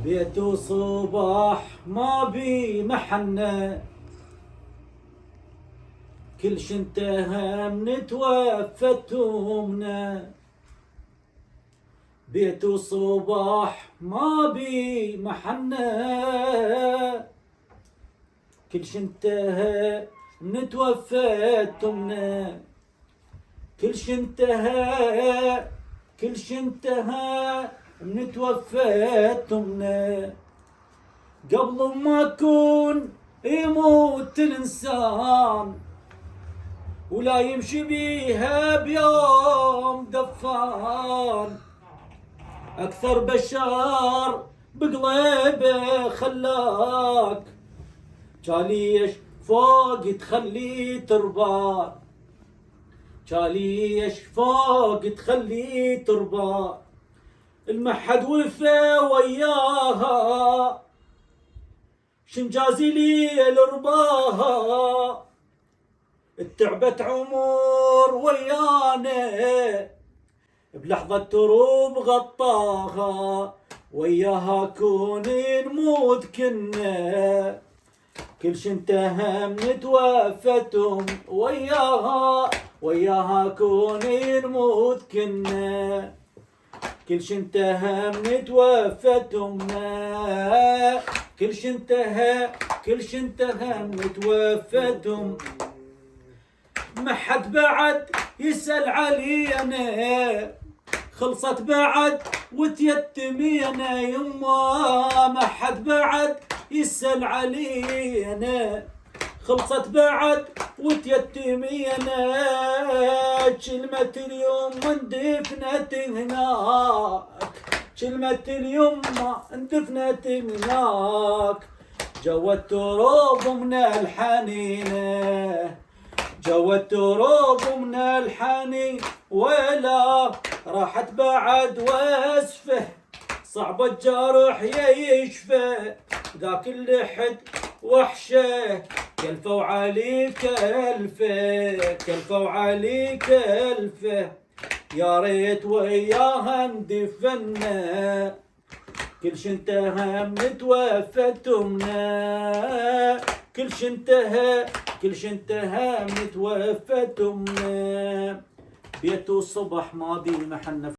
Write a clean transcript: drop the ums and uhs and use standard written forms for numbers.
بيت وصباح ما بي محنة، كل شي انتهى من توفت أمنا. بيت وصباح ما بي محنة، كل شي انتهى من توفت أمنا. كل شي انتهى، كل شي انتهى من توفت أمنا. قبل ما أكون يموت الإنسان ولا يمشي بيها بيوم دفان، أكثر بشار بقلبه خلاك، جاليش فوق تخلي تربان، جاليش فوق تخلي تربان. المحد وفا وياها شنجازي لي الرباها، اتعبت عمر ويانا بلحظة تروب غطاها. وياها كون نموت كنا، كل شي انتهى من توفتم. وياها كون نموت كنا، كل شي انتهى من توفتم. كل شي انتهى، كل شي انتهى من توفتم. ما حد بعد يسأل علينا، خلصت بعد وتيتمينا يما. ما حد بعد يسأل علينا، خلصت بعد وتيتمينا. كلمة اليوم اندفنت هناك، كلمة اليوم اندفنت هناك. جوا التراب من الحنينه، جوا التراب من الحنين، ولا راحت بعد واسفه. صعب الجرح يشفى، ذاك اللي حد وحشه. كلفوا عليك الفه، كلفوا عليك الفه. يا ريت وياها ندفنا، كل شي انتهى من توفتمنا. كل شي انتهى، كل شي انتهى من توفتمنا. بيت الصبح ما بي محنة.